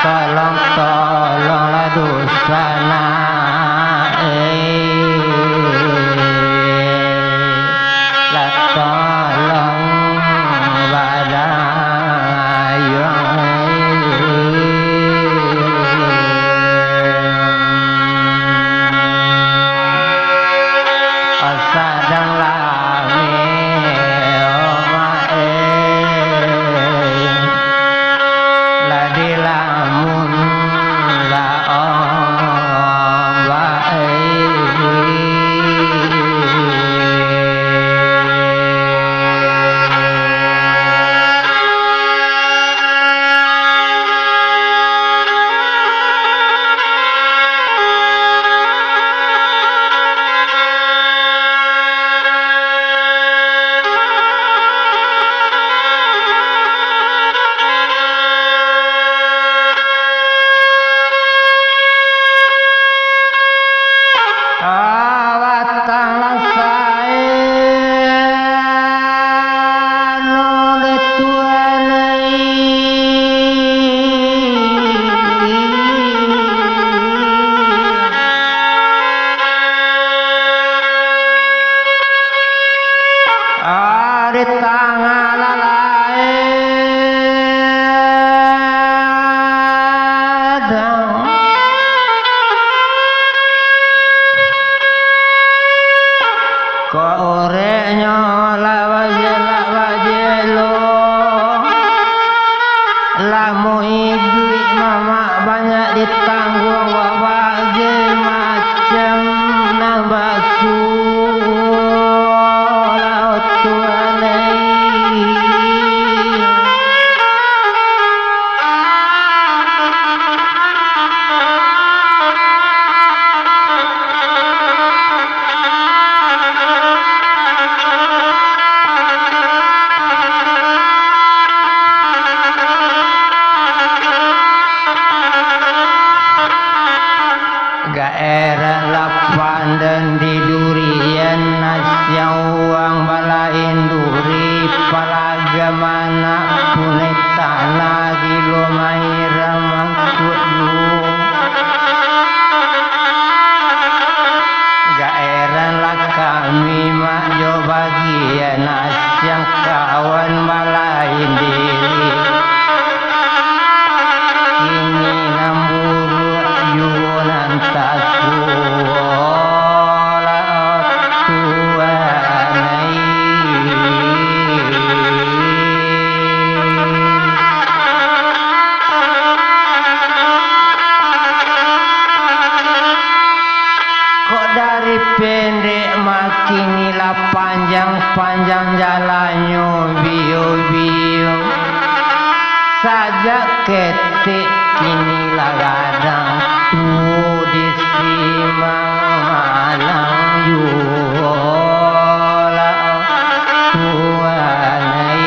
tolong dosana la tolong sadang lame omae la dilamun la omae ditanggung berbagai macam nambah laut tuanai gaera lapan dan di durian nasyang uang balain duri palaga mana puneta lagi lumaira mangkut lu gaera lah kami mak jo bagian nasyang kawan balain diri ini namburu yunan tasuola tuanai kok dari pendek makinilah panjang jalannya bio saja ketik kinilah gadang di simang malang yuola tuanai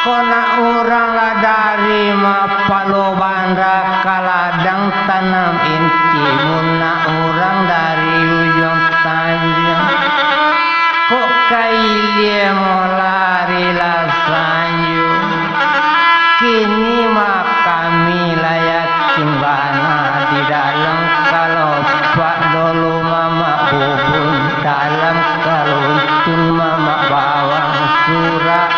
kona orang lah dari mapalo bandra kaladang tanam inti muna orang dari ujung tanjung kok kailia mau lari lah sanjung kini mak kami layakin bana di dalam kalau pak dulu mama bubun dalam kalau untung mama bawang surah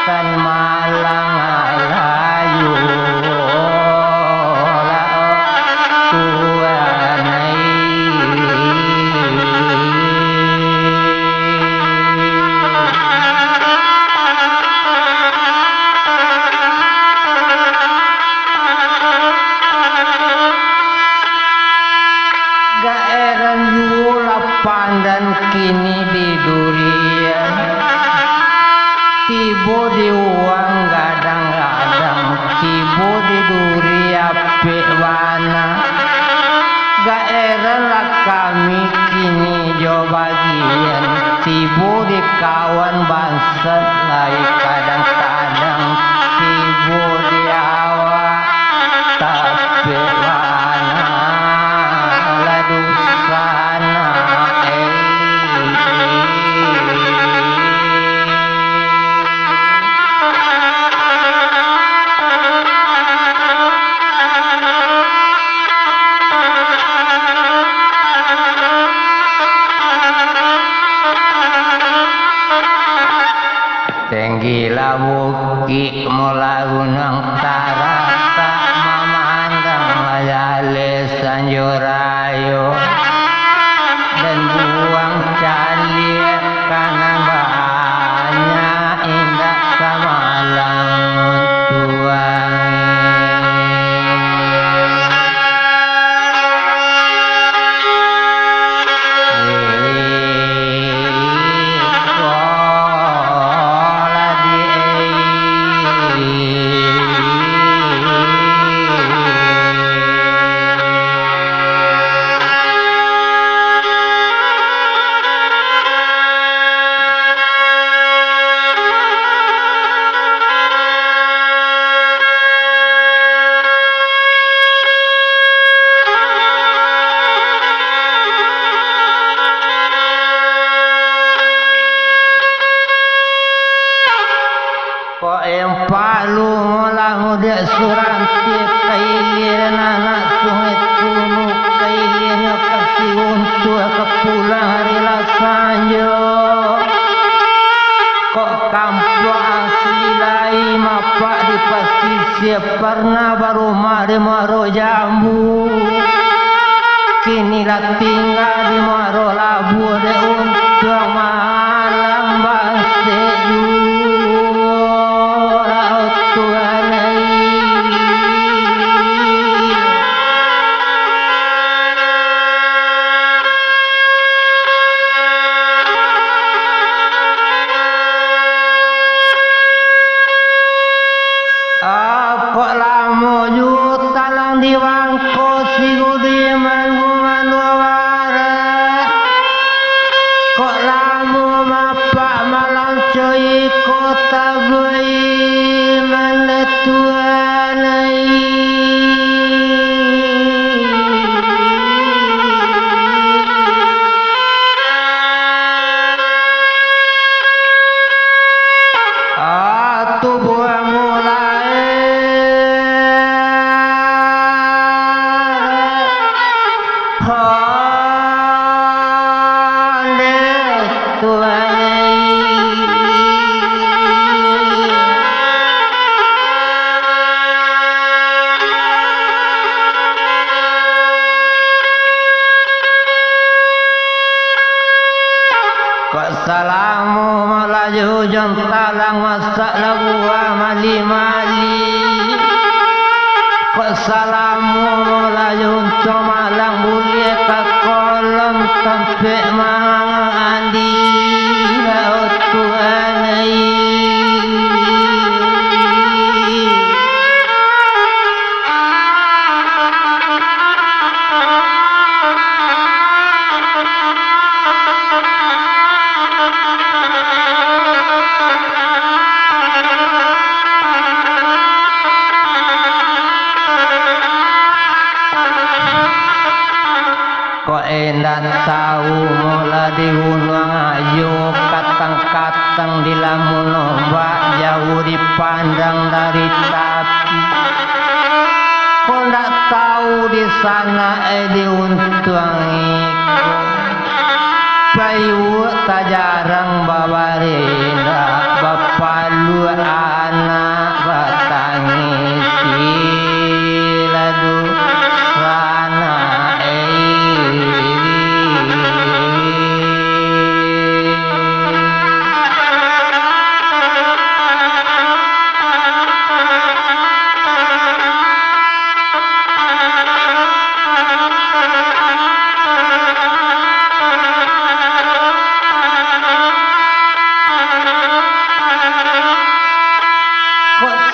kan malang alayu tuanai gaeran yula pandan kini di durian tibo di uang gadang-gadang tibo di duri ape wana gaeran lah kami kini jo bagian tibo di kawan bangsat lai kadang-kadang tibo di awak abuki mulagunang tarata mamandang mayale sanjurayo dan buang cali kanan banyak indah samalang tuang palu mula muda suranti kailir anak sungai kunu kailirnya kasih untuk ke pulang hari lasanjo kok kampung asli lain mapak di pasti siap pernah baru mari maro jambu kini lah tinggal di maro labu de untuk malam bangsa Salamu malaju jontalang masak lagu mali-mali Salamu malaju comalang bulia ka kolam sampai mandi laut tuanai dan tahu mula diunang ayo katang-katang di lamun ombak jauh dipandang dari tapi kau tak tahu di sana diuntung iku bayu tak jarang babarina bapalu anak batangisi ladu sana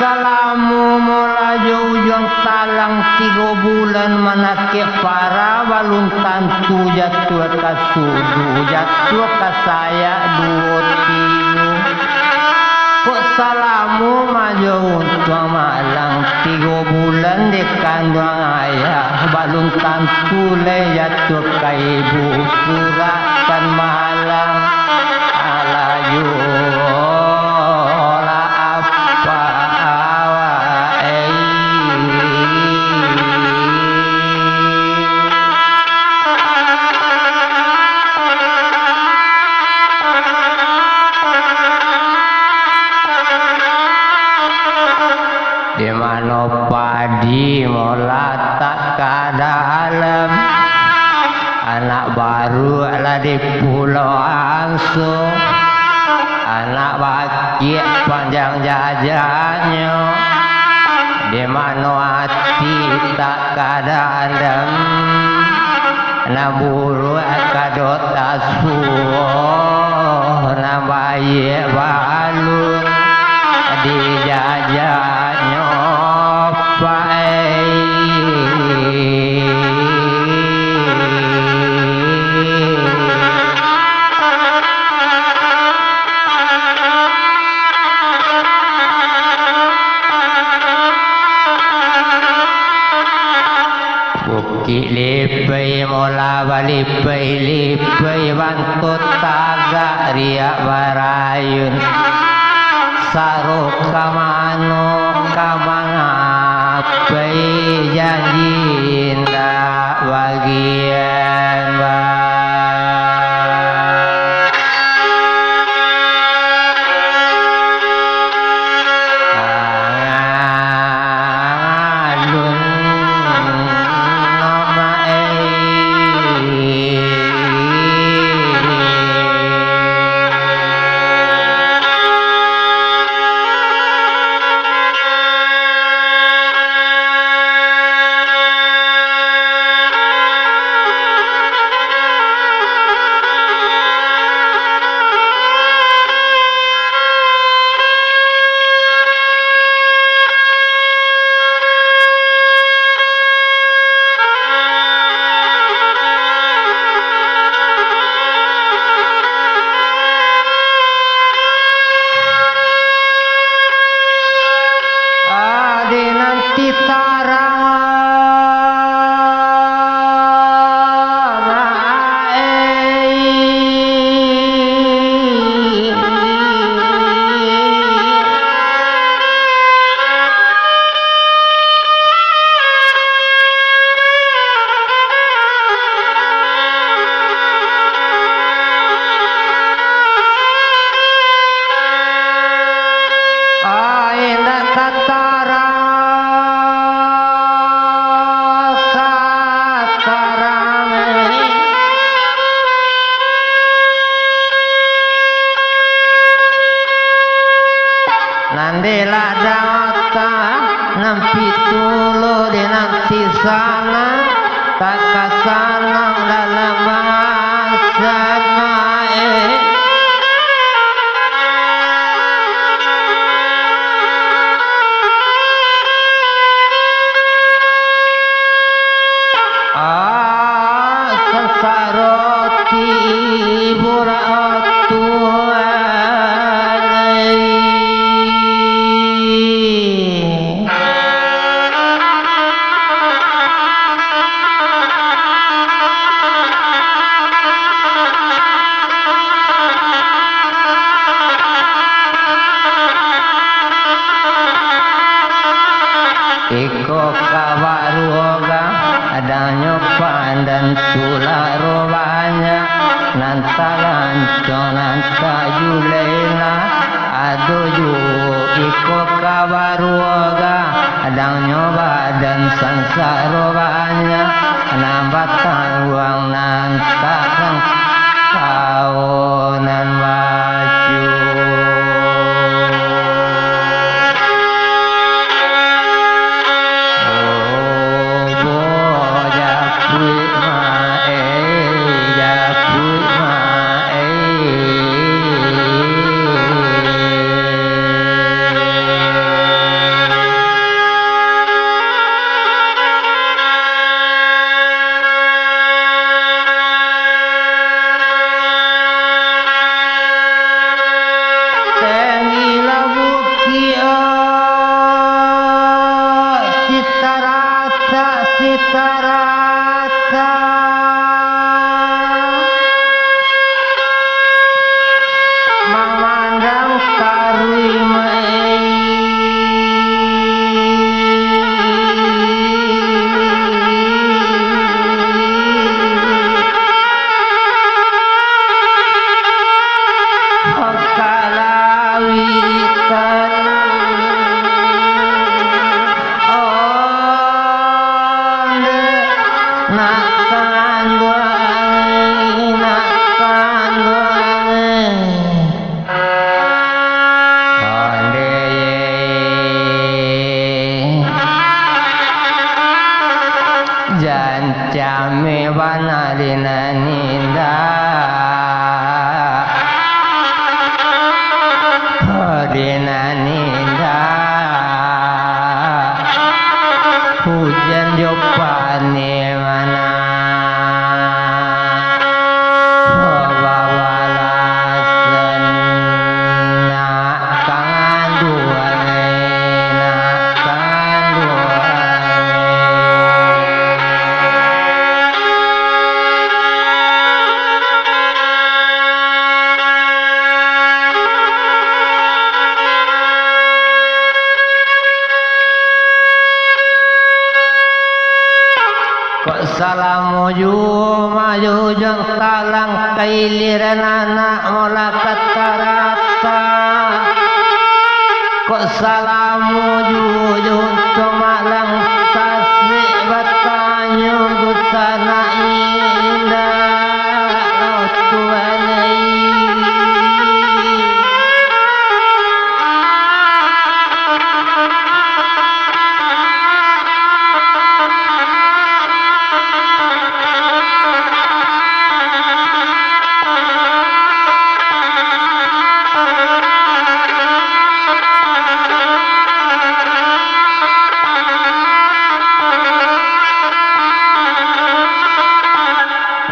Salamu mulaju ujung talang 3 bulan manake para balun tantu jatuh ke sudu jatuh ke saya 2 kok salamu maju untuk malang 3 bulan di kandang ayah balun tantu le jatuh ke ibu suratan malang alayu mano padi mula tak kadalam anak baru lah di Pulau Angso anak bakit panjang jajannya di mano hati tak kadalam na buru kadot asuh na bayi balun di jajannya pai bukit lipai mola balipai lipai bantut tagak riak barayun saruk kamano kamangapai janji ndak bagian Nandela data nampi tulu di nanti sana tak kasanang dalam masan mae sesaroti buratu Iko kawaruoga adanya pandan sularo banyak nantalan nanta julena adoju iko kawaruoga adanya badan sansaro banyak nambatan uang nantalan kawanan baju Sitarata memandang karimai kalawitan hujan jopane mana babalasan nak kangan duai nak kangan duai kok salamu maju jeng talang kailiran anak mola katarata kok salamu jujung malang tasik batanyo dusana indah tuanai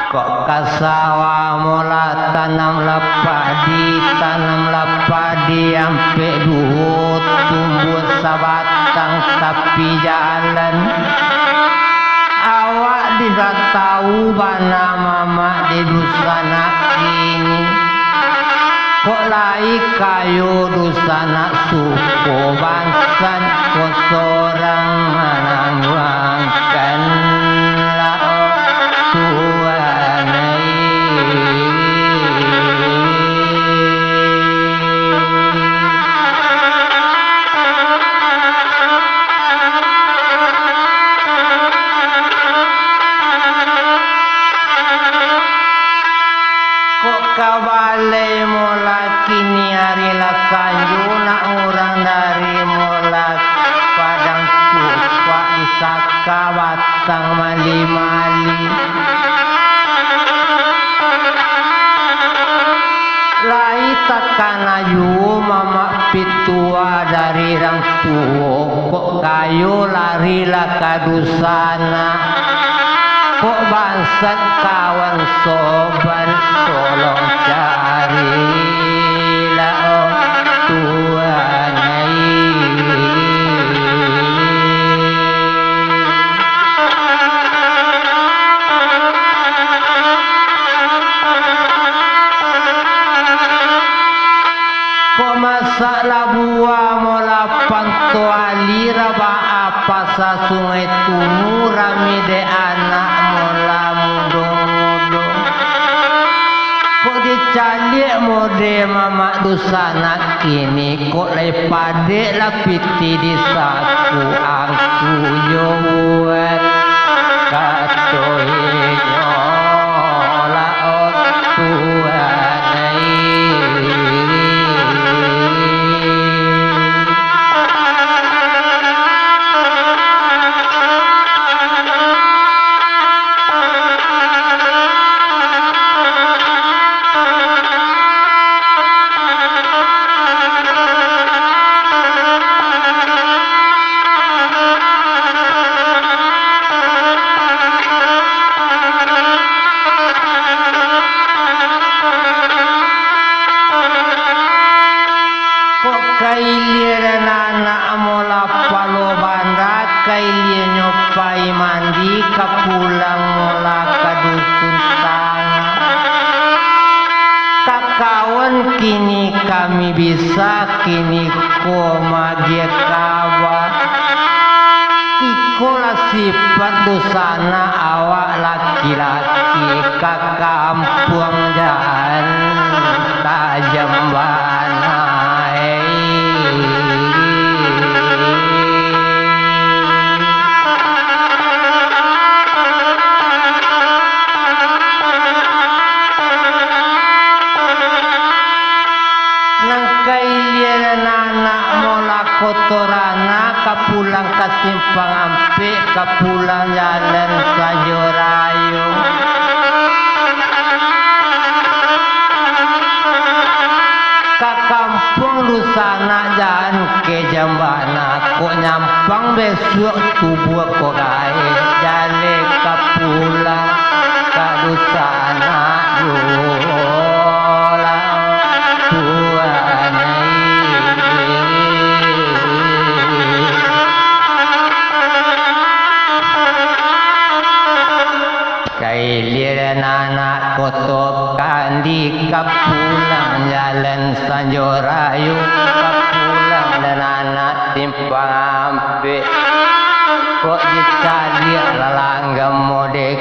kok kasawa mola tanamlah padi ampe duhut tumbuh sabatang tapi jalan awak tidak tahu bana mama di dusana kini kok lai kayu dusana suku bangsan kok sorang menangwangkan kabale mola kini hari la sanjuna orang dari mola padang tupak disaka batang mali-mali lai takkan ayu mama pitua dari rang tuo kok kayu lari la kadusana kok bangsat kawan soban tolong carilah tuanai kok masalah buah mola pantuali raba apa sa sungai tunu rami de anak mola mudong-mudong kok dicalik mode mama dusana kini kok lepade lapiti di saku aku yo buat katoe nyola tuanai kailir anak mola palo banda kailir nyopai mandi kapulang mola kadusun tangan kakawan kini kami bisa kini ko magie kawa ikolah sifat dosana awak laki-laki kakampung jalan tajam bana kotorana kapulang kasimpang ampe kapulang jalan sajorayu ka kampung lusana jalan ke jambana kok nyampang besok tubuh kok gae jale kapula kadusana yola tuanai kailiran anak kotop kandi kapulang jalan sanjorayu kapulang dan anak timpang ampe kok dicari lalanggam mode